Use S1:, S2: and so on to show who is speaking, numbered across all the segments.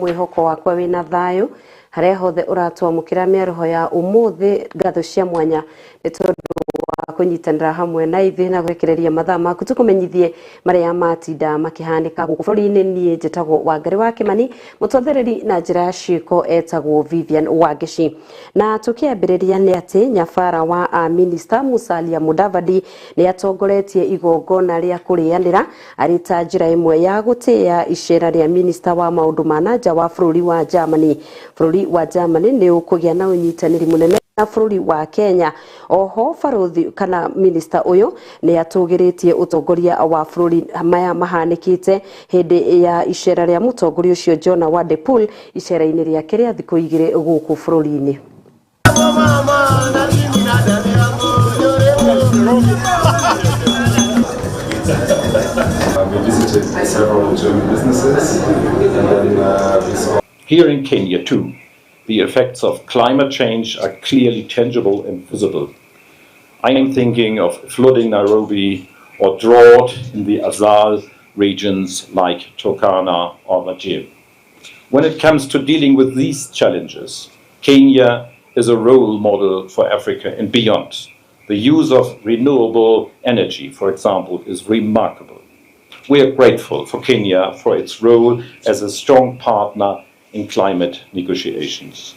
S1: mwihoko wakwa wina thayo haria hothe uratwamukira miaroho ya umuthi ngatho cia mwanya nitondu wa kunyitanira hamwe na ithi na gwekereria mathaa maku tukumenyithie maria matinda makihanika guku bururi-ini nie njitagwo Wangari wa Kimani mutothereri na njira ya ciiko etagwo Vivian Wagici na tukiambiriria ni ati nyabara wa minister Musalia Mudavadi ni atongoretie igongona ria kurianira arita njira imwe ya gutia icera ria minister wa maundu ma nanja wa bururi wa Germany. Bururi wa Germany ni ukugia na unyitaniri munene na bururi wa Kenya. Oho baruthi kana minister uyu ni atugiritie utongoria wa bururi maya mahanikite hindi ya icera ria mutongoria ucio John Wadepool icera-ini ria kiria thiku igire guku bururi-ini.
S2: We visited several German businesses and then we saw
S3: here in Kenya too. The effects of climate change are clearly tangible and visible. I am thinking of flooding Nairobi or drought in the Azal regions like Turkana or Wajir. When it comes to dealing with these challenges, Kenya is a role model for Africa and beyond. The use of renewable energy, for example, is remarkable. We are grateful for Kenya for its role as a strong partner in climate negotiations.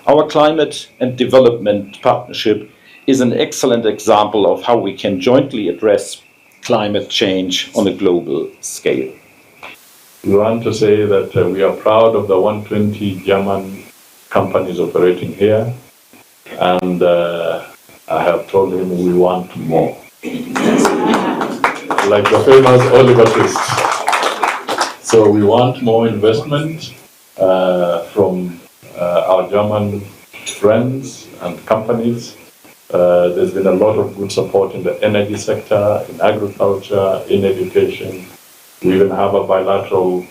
S3: Our climate and development partnership is an excellent example of how we can jointly address climate change on a global scale.
S4: We want to say that we are proud of the 120 German companies operating here, and I have told him we want more. Like the famous Oliver Twist. So we want more investment from our German friends and companies. There's been a lot of good support in the energy sector, in agriculture, in education. We even have a bilateral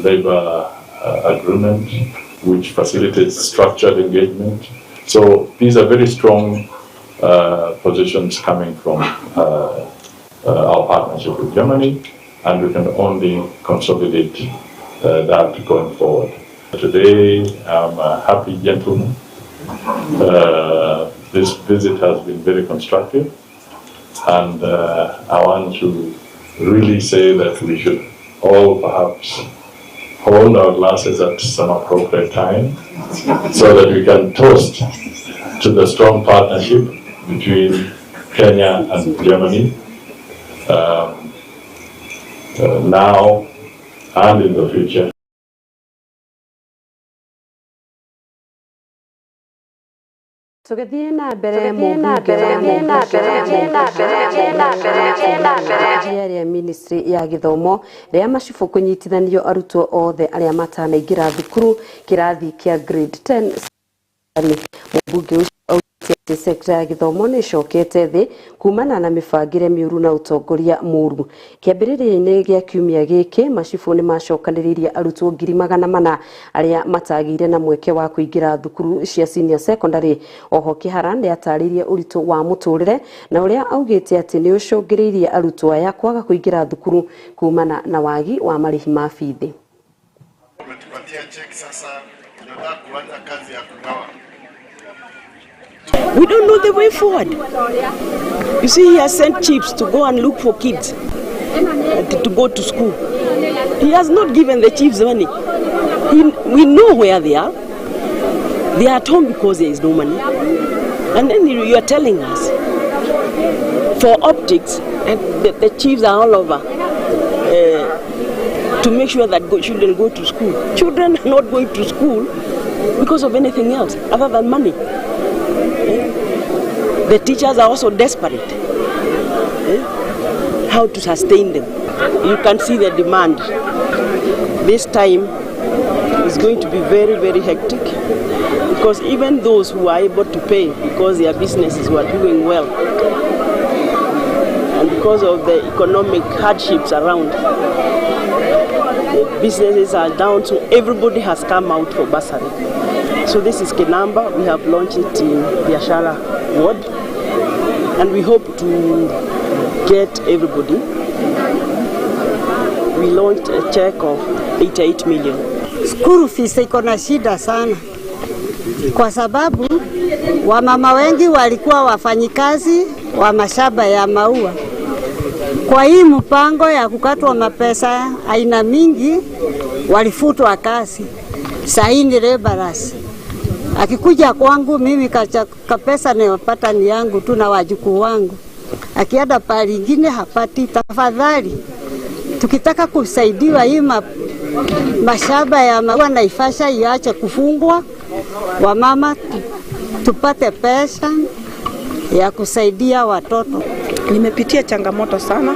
S4: labor agreement which facilitates structured engagement. So these are very strong positions coming from our partnership with Germany, and we can only consolidate that going forward. Today, I'm a happy gentleman. This visit has been very constructive, and I want to really say that we should all perhaps hold our glasses at some appropriate time so that we can toast to the strong partnership between Kenya and Germany now and in the future.
S1: Tugethie na mbere ministry ya githomo ria macibu kunyitithanio arutwo othe aria matanaingira thukuru kirathi kia grade 10 mubunge sekta ya githomo ni cokete thi kumana na mibangire miuru na utongoria muru. Kiambiriria-ini gia kiumia giki macibu ni macokaniririe arutwo 400,000 aria matagire na mweke wa kuingira thukuru cia senior secondary. Oho Kihara ni ataririe uritu wa muturire na uria augite ati ni ucungiririe arutwo aya kwaga kuingira thukuru kumana na wagi wa marihi ma bithi.
S5: Umetupatia check sasa, tunataka kuanza kazi ya kugawa.
S6: We don't know the way forward. You see, he has sent chiefs to go and look for kids to go to school. He has not given the chiefs money. We know where they are. They are at home because there is no money. And then you are telling us for optics, and the chiefs are all over to make sure that children go to school. Children are not going to school because of anything else other than money. The teachers are also desperate. How to sustain them? You can see the demand. This time is going to be very, very hectic because even those who are able to pay because their businesses were doing well and because of the economic hardships around, the businesses are down, so everybody has come out for bursary. So this is Kinamba. We have launched it in Biashara ward, and we hope to get everybody. We launched a check of 88 million.
S7: school fees iko na shida sana, kwa sababu wamama wengi walikuwa wafanyikazi wa mashamba ya maua. Kwa hii mpango ya kukatwa mapesa aina mingi walifutwa kazi. Sasa ni laborers. Akikuja kwangu mimi kapesa ninayopata ni yangu tu na wajukuu wangu. Akienda pale ingine hapati. Tafadhali tukitaka kusaidiwa hii mashamba ya maua Naivasha iache kufungwa, wamama tupate pesa ya kusaidia watoto.
S6: Nimepitia changamoto sana,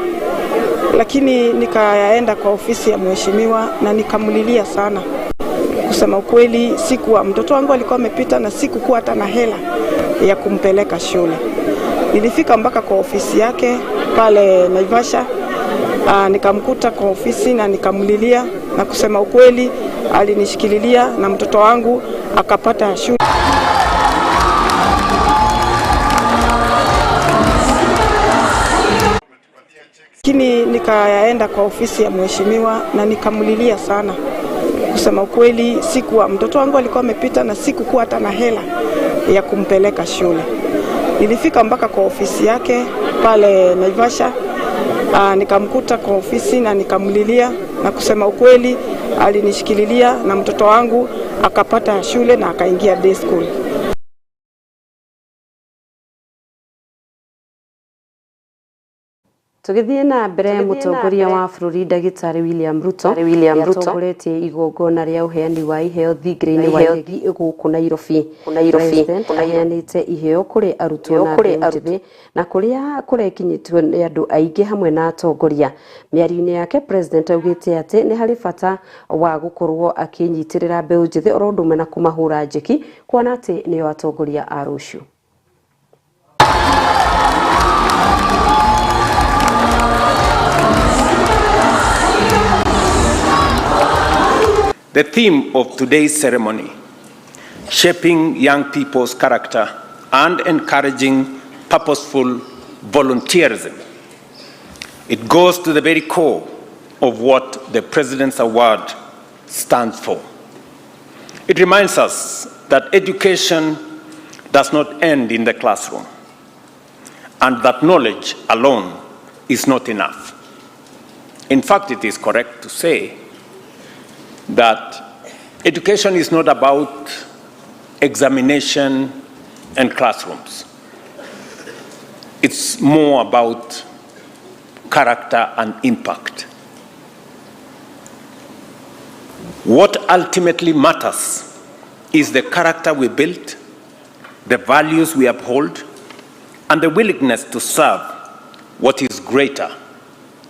S6: lakini nikaenda kwa ofisi ya mheshimiwa na nikamlilia sana. Kusema ukweli, sikuwa mtoto wangu alikuwa amepita na sikukuwa hata na hela ya kumpeleka shule. Nilifika mpaka kwa ofisi yake pale Naivasha, nikamkuta kwa ofisi na nikamlilia, na kusema ukweli alinishikililia na mtoto wangu akapata shule. Lakini nikaenda kwa ofisi ya mheshimiwa na nikamlilia sana. Kusema ukweli, sikuwa mtoto wangu alikuwa amepita na sikukuwa hata na hela ya kumpeleka shule. Nilifika mpaka kwa ofisi yake pale Naivasha, nikamkuta kwa ofisi na nikamlilia, na kusema ukweli alinishikililia na mtoto wangu akapata shule na akaingia day school.
S1: Tugithie na mbere mutongoria wa bururi Ndagĩtarĩ William Ruto atongoretie igongona rĩa uheani wa iheo thigirĩ-inĩ wa Igegi gũkũ Nairobi. President aheanĩte iheo kũrĩ arutwo na arutwo na kũrĩa kũrekinyĩtwo nĩ andũ aingĩ hamwe na atongoria. Mĩario-inĩ yake President augĩte atĩ nĩ harĩ bata wa gũkorwo akĩnyitĩrĩra mbeũ njĩthĩ oro ũndũ ũmwe na kũmahũra njeki, kuona atĩ nĩo atongoria a rũciũ.
S8: The theme of today's ceremony, shaping young people's character and encouraging purposeful volunteerism. It goes to the very core of what the President's Award stands for. It reminds us that education does not end in the classroom, and that knowledge alone is not enough. In fact, it is correct to say that education is not about examination and classrooms. It's more about character and impact. What ultimately matters is the character we build, the values we uphold, and the willingness to serve what is greater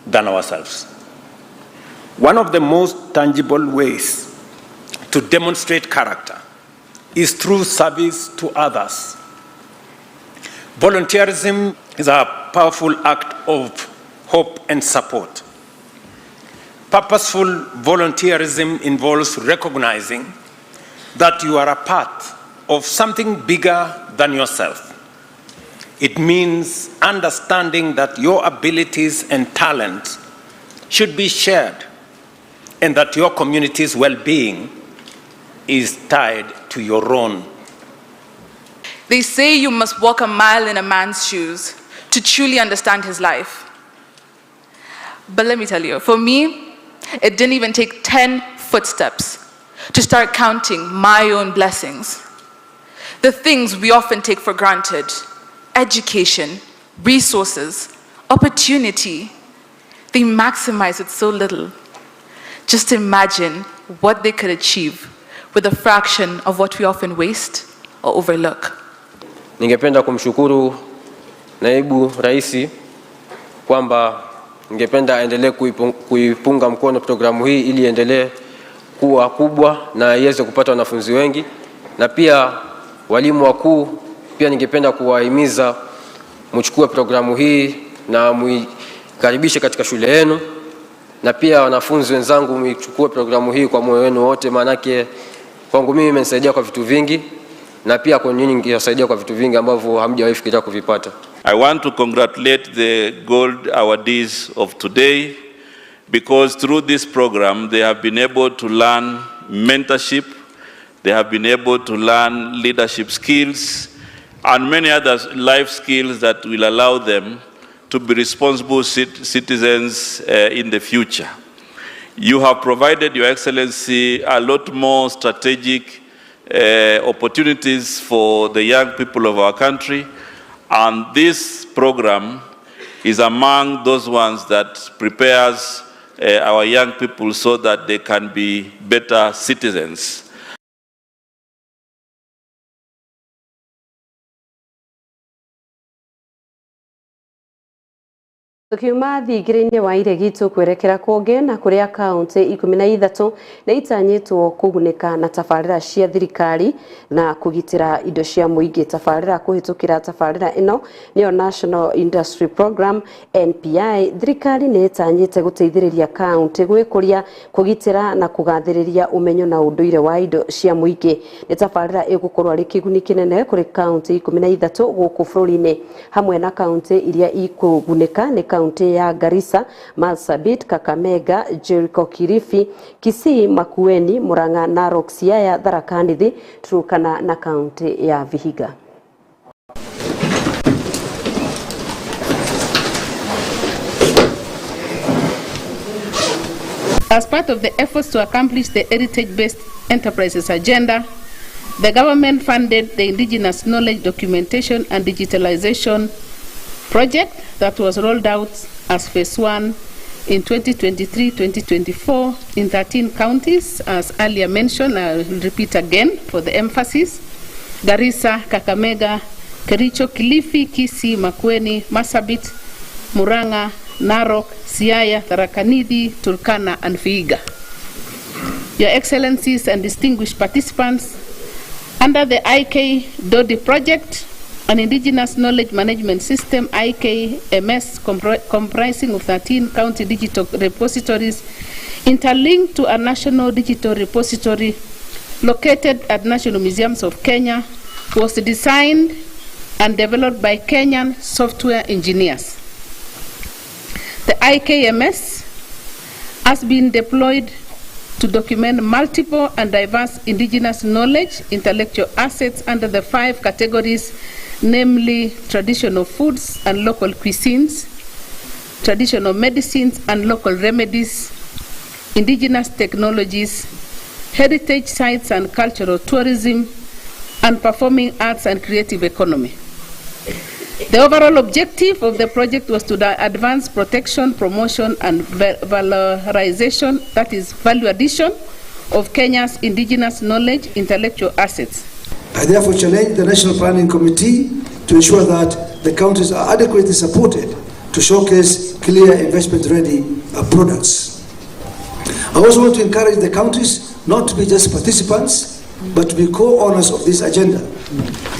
S8: than ourselves. One of the most tangible ways to demonstrate character is through service to others. Volunteerism is a powerful act of hope and support. Purposeful volunteerism involves recognizing that you are a part of something bigger than yourself. It means understanding that your abilities and talents should be shared, and that your community's well-being is tied to your own.
S9: They say you must walk a mile in a man's shoes to truly understand his life. But let me tell you, for me, it didn't even take 10 footsteps to start counting my own blessings. The things we often take for granted, education, resources, opportunity, they maximize it so little. Just imagine what they could achieve with a fraction of what we often waste or overlook.
S10: Ningependa kumshukuru Naibu Raisi kwamba ningependa aendelee kuipunga mkono programu hii ili endelee kuwa kubwa na iweze kupata wanafunzi wengi, na pia walimu wakuu pia ningependa kuwahimiza mchukue programu hii na muikaribishe katika shule yenu, na pia wanafunzi wenzangu mchukue programu hii kwa moyo wenu wote, manake kwangu mimi imenisaidia kwa vitu vingi na pia kwa nyinyi ingesaidia kwa vitu vingi ambavyo hamjawahi fikiria kuvipata.
S11: I want to congratulate the gold awardees of today because through this program they have been able to learn mentorship. They have been able to learn leadership skills and many other life skills that will allow them to be responsible citizens in the future. You have provided, Your Excellency, a lot more strategic opportunities for the young people of our country, and this program is among those ones that prepares our young people so that they can be better citizens.
S1: Tukiuma thigirĩinĩ wa iregi tũkwerekera Konge na kũrĩa kaunti 13 na itanyĩtwo kũgunĩka na tabarĩra cia thirikari na kũgitĩra indo cia mũingĩ. Tabarĩra kũhĩtũkĩra tabarĩra ĩno nĩyo National Industry Program NPI. Thirikari nĩ ĩtanyĩte gũteithĩrĩria kaunti gwĩkũria, kũgitĩra na kũgathĩrĩria ũmenyo na ũndũire wa indo cia mũingĩ. Nĩ tabarĩra ĩgũkorwo arĩ kĩguni kĩnene kũrĩ kaunti 13 gũkũ bũrũri-inĩ, hamwe na kaunti iria ikũgunĩka nĩ kaunti ya Garissa, Marsabit, Kakamega, Jericho, Kilifi, Kisii, Makueni, Murang'a, Narok, Siaya, Tharaka Nithi, Turkana na kaunti ya Vihiga.
S12: As part of the efforts to accomplish the heritage-based enterprises agenda, the government funded the Indigenous Knowledge Documentation and Digitalization project that was rolled out as phase 1 in 2023-2024 in 13 counties, as earlier mentioned. I will repeat again for the emphasis: Garissa, Kakamega, Kericho, Kilifi, Kisii, Makueni, Marsabit, Murang'a, Narok, Siaya, Tharaka Nithi, Turkana, and Vihiga. Your Excellencies and distinguished participants, under the IK-DODI project, an Indigenous Knowledge Management System, IKMS, comprising of 13 county digital repositories, interlinked to a national digital repository located at National Museums of Kenya, was designed and developed by Kenyan software engineers. The IKMS has been deployed to document multiple and diverse indigenous knowledge, intellectual assets under the 5 categories, namely traditional foods and local cuisines, traditional medicines and local remedies, indigenous technologies, heritage sites and cultural tourism, and performing arts and creative economy. The overall objective of the project was to advance protection, promotion, and valorization, that is, value addition, of Kenya's indigenous knowledge, intellectual assets.
S13: I therefore challenge the National Planning Committee to ensure that the counties are adequately supported to showcase clear investment-ready products. I also want to encourage the counties not to be just participants, but to be co-owners of this agenda.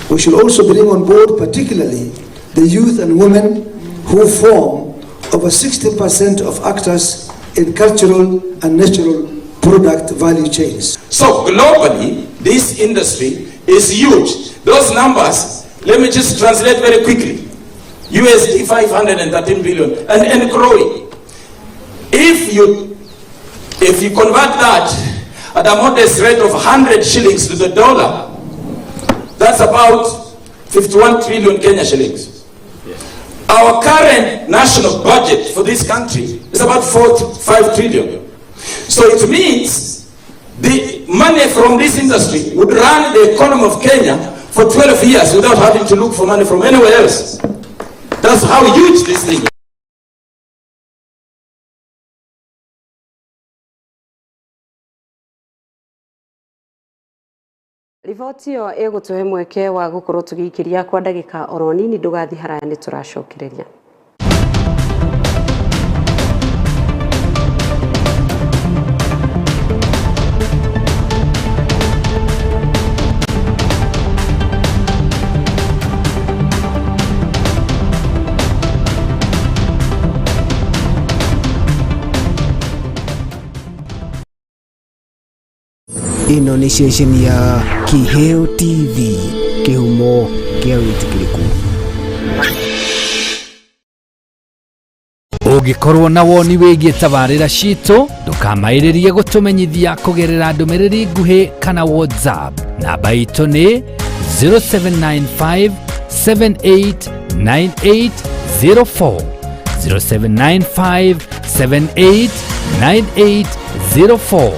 S13: We should also bring on board particularly the youth and women who form over 60% of actors in cultural and natural product value chains.
S14: So globally, this industry is huge. Those numbers, let me just translate very quickly. USD 513 billion and growing. If you convert that at a modest rate of 100 shillings to the dollar, that's about 51 trillion Kenya shillings. Our current national budget for this country is about 45 trillion. So it means the money from this industry would run the economy of Kenya for 12 years without having to look for money from anywhere else. That's how huge this thing is.
S1: Riboti ĩyo ĩgũtũhe mweke wa gũkorwo tũgĩikĩria kwa ndagĩka oro nini, ndũgathiĩ haraya nĩ tũracokereria.
S15: Ino ni station ya Kiheo TV, kihumo kia wĩtĩkĩrĩku.
S16: Ungikorwo na woni wigie tabarira citu ndukamairirie gutumenyithia kugerera ndumiriri nguhi kana WhatsApp. Namba itu ni 0795 789804 0795 789804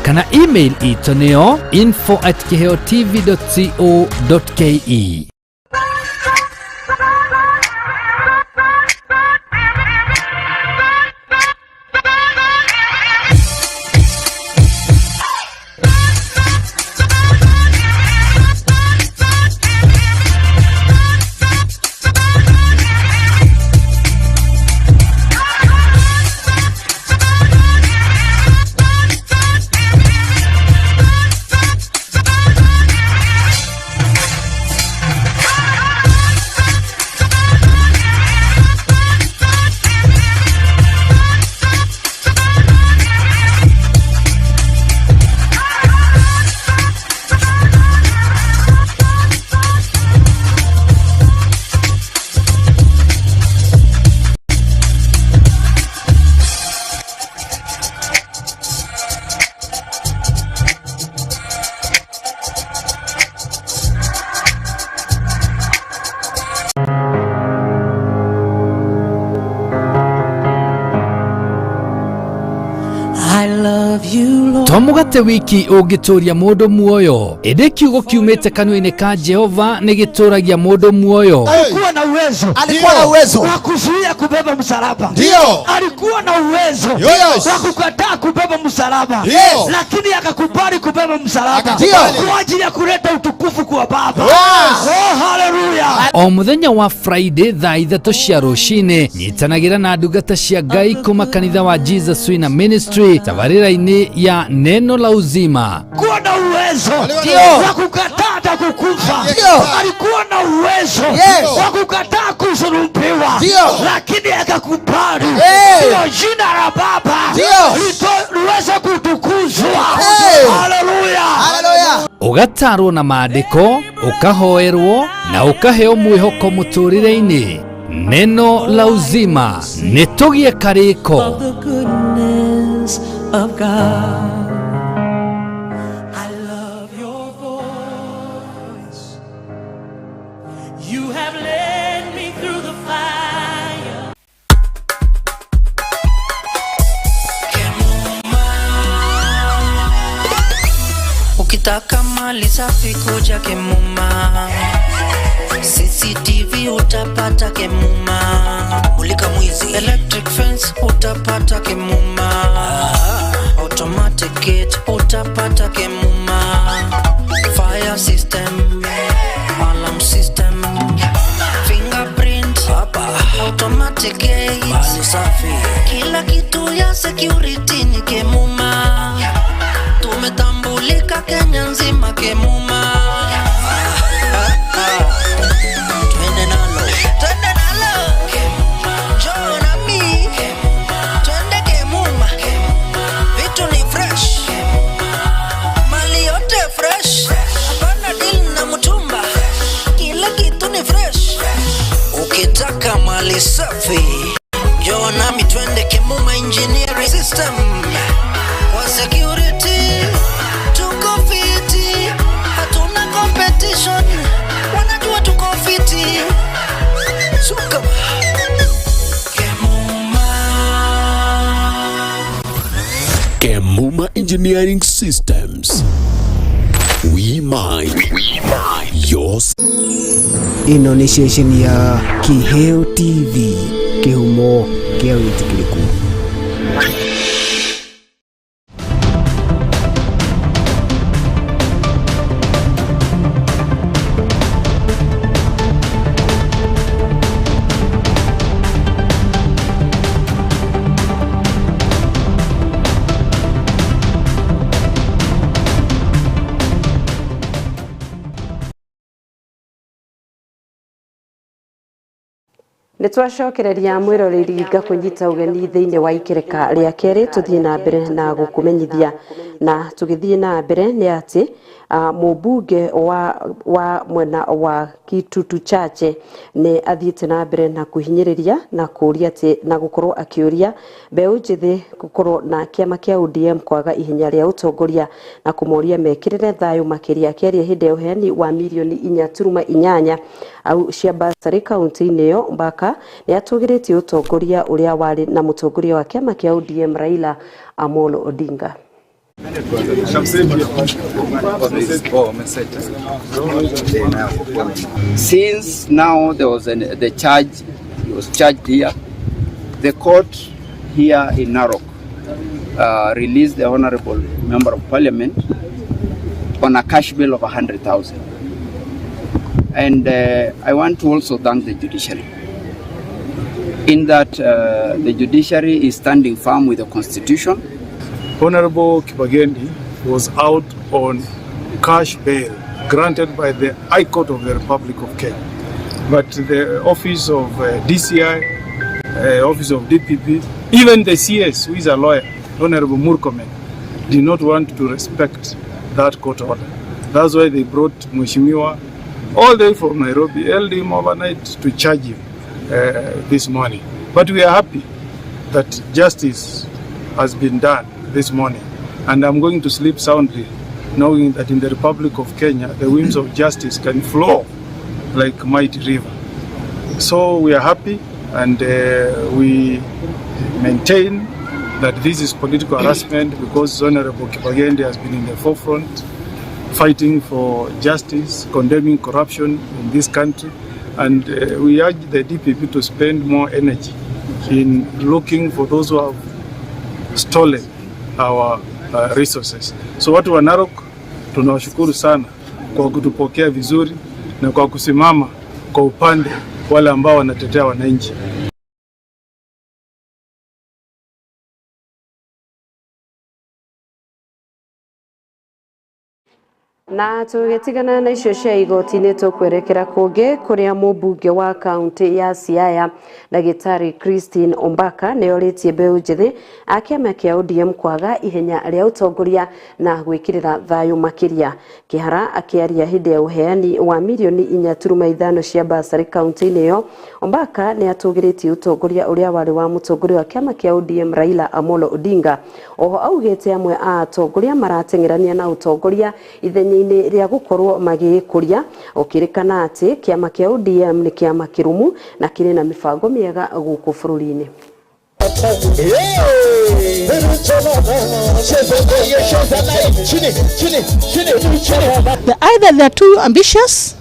S16: kana email itu niyo info@keheotv.co.ke. Tomugate wiki ugituria mundu muoyo ende kiugo kiumite kanua-ini ka Jehova ni gituragia mundu muoyo.
S17: Alikuwa na uwezo wa kuzuia kubeba msalaba.
S18: Ndio.
S17: Alikuwa na uwezo wa kukataa kubeba msalaba. Lakini akakubali kubeba msalaba kwa ajili ya kuleta utukufu kwa Baba. Oh, haleluya.
S16: O muthenya wa Friday thaa 3 cia rucini nyitanagira na ndungata cia Ngai kuma kanitha wa Jesus Wina Ministry tabarira-ini ya neno la uzima.
S17: Alikuwa na uwezo wa kukataa na kukufa. Alikuwa na uwezo wa kukataa kusulubiwa, lakini akakubali. Ndio jina la Baba liweze kutukuzwa. Haleluya.
S16: Ugatarwo na maandiko, ukahoerwo na ukaheo mwihoko muturire-ini. Neno la uzima nitugie kariko
S19: of God. I love your voice. You have led me through the fire.
S20: Ukitaka mali safi kuja Kemuma. CCTV utapata Kemuma. Mulika mwizi electric fence utapata Kemuma. Automatic gate utapata Kemuma. Fire system, alarm system, fingerprint hapa, automatic gate, mali safi. Kila kitu ya security ni Kemuma. Tumetambulika Kenya nzima Kemuma. Twende nalo njoo na mi, twende Kemuma. Vitu ni fresh, mali yote fresh, hapana deal na mtumba, kila kitu ni fresh. Ukitaka mali safi njoo na mi, twende Kemuma engineering system. Kwa security tuko fiti, hatuna competition, wanajua tuko fiti. Suka
S21: Kemuma Engineering Systems. We mind yours.
S15: Ino ni station ya Kiheo TV, kihumo kia witikiliku.
S1: Nitwacokereria mwiroreri ngakunyita ugeni thiini wa ikereka ria keri tuthie na mbere na gukumenyithia na tugithie na mbere ni ati Mũmbunge wa mwena wa Kitutu Chache nĩ athiĩte na mbere na kũhinyĩrĩria na kũria na gũkorwo akĩũria mbeũ njĩthĩ gũkorwo na kĩama kĩa ODM kwaga ihenya rĩa ũtongoria na kũmoria mekĩrĩre thayũ makĩria akĩaria hĩndĩ ya ũheani wa mirioni 4.8 au cia basarĩ kaunti-inĩ ĩyo. Mbaka nĩ atũgĩrĩtie ũtongoria ũrĩa warĩ na mũtongoria wa kĩama kĩa ODM Raila Amolo Odinga.
S18: Since now there was the charge, he was charged here, the court here in Narok released the Honorable Member of Parliament on a cash bail of 100,000. And I want to also thank the judiciary in that the judiciary is standing firm with the constitution.
S22: Honorable Kibagendi was out on cash bail granted by the High Court of the Republic of Kenya. But the office of DCI, office of DPP, even the CS, who is a lawyer, Honorable Murkomen, did not want to respect that court order. That's why they brought Mheshimiwa all the way from Nairobi, held him overnight to charge him this morning. But we are happy that justice has been done this morning, and I'm going to sleep soundly knowing that in the Republic of Kenya the winds of justice can flow like mighty river. So we are happy, and we maintain that this is political harassment because Honorable Kibagendi has been in the forefront fighting for justice, condemning corruption in this country, and we urge the DPP to spend more energy in looking for those who have stolen our resources. So watu wa Narok tunawashukuru sana kwa kutupokea vizuri na kwa kusimama kwa upande wale ambao wanatetea wananchi.
S1: Na tũgĩtigana na icio cia igoti-inĩ tũkwerekera kũngĩ kũrĩa mũmbunge wa kaunti ya Siaya Ndagĩtarĩ Christine Ombaka nĩ orĩtie mbeũ njĩthĩ a kĩama kĩa ODM kwaga ihenya rĩa ũtongoria na gwĩkĩrĩra thayũ makĩria. Kĩhara akĩaria hĩndĩ ya ũheani wa mirioni 4.5 cia basarĩ kaunti-inĩ ĩyo, Ombaka nĩ atũgĩrĩtie ũtongoria ũrĩa warĩ wa mũtongoria wa kĩama kĩa ODM Raila Amolo Odinga. Oho augĩte amwe a atongoria marateng'erania na ũtongoria ithenya rĩa gũkorwo magĩkũria, ũkĩrĩkana atĩ kĩama kĩa ODM nĩ kĩama kĩrũmu na kĩrĩ na mĩbango mĩega gũkũ bũrũri-inĩ.
S23: Either they're too ambitious,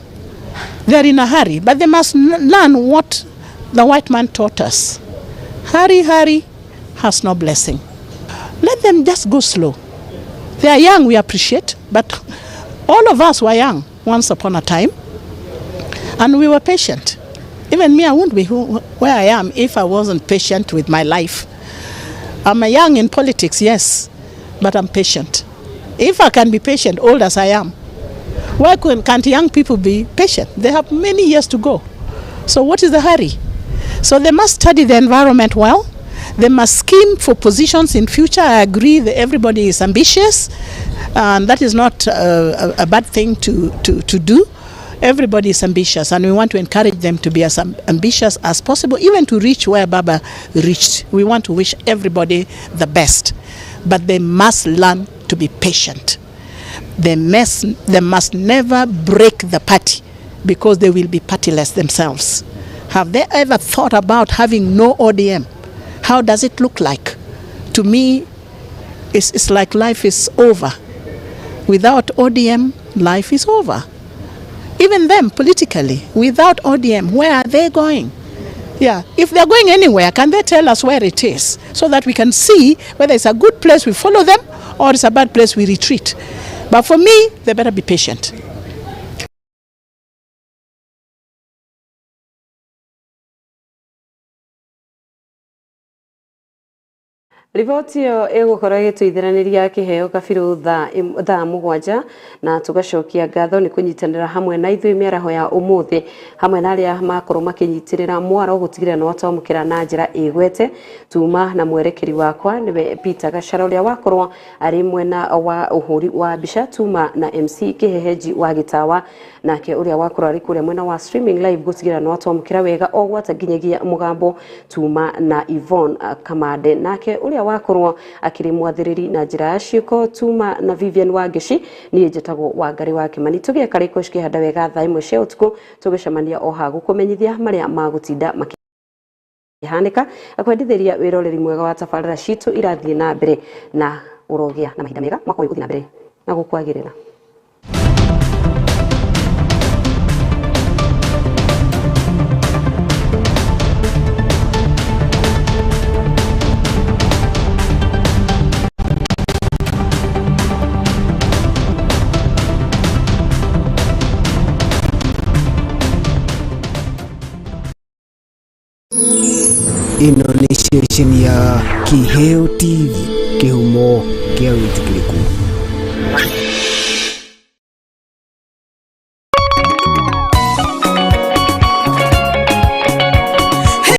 S23: they're in a hurry, but they must learn what the white man taught us. Hurry has no blessing. Let them just go slow. They are young, we appreciate, but all of us were young once upon a time, and we were patient. Even me, I wouldn't be where I am if I wasn't patient with my life. I'm young in politics, yes, but I'm patient. If I can be patient, old as I am, why can't young people be patient? They have many years to go. So what is the hurry? So they must study the environment well. They must scheme for positions in future. I agree that everybody is ambitious, and that is not a bad thing to do. Everybody is ambitious, and we want to encourage them to be as ambitious as possible, even to reach where Baba reached. We want to wish everybody the best, but they must learn to be patient. They must never break the party because they will be partyless themselves. Have they ever thought about having no ODM? How does it look like? To me, it's like life is over. Without ODM, life is over. Even them, politically, without ODM, where are they going? Yeah, if they're going anywhere, can they tell us where it is so that we can see whether it's a good place, we follow them, or it's a bad place, we retreat. But for me, they better be patient.
S1: Riboti yo egukora gituitheraniria kiheo kabiru thaa mugwanja na tugacokia ngatho ni kunyitanira hamwe na ithui miaraho ya umuthi hamwe na aria makorwo makinyitirira mwaro gutigirira no twamukira na njira igwete tuma na mwerekeri wakwa niwe Peter Gachara uria wakorwo ari mwena wa uhuri wa bisha tuma na MC Kiheheji wa Gitawa nake uria wakorwo ari kuria mwena wa streaming live gutigirira no twamukira wega o gwata nginyagia mugambo tuma na Yvonne Kamande nake uria wakorwo akiri mwathiriri na njira ya ciiko tuma na Vivian Wangici ni njitagwo Wangari wa Kimani tugie kariko cikihanda wega thaa imwe cia utuku tugicemania o ha gukumenyithia maria magutinda makihanika akwendithiria wiroreri mwega wa tabarira citu irathie na mbere na urogia na mahinda mega mwako uthi na mbere na gukwagirira.
S15: Ino ni station ya Kiheo TV, kihumo kia witikiriku.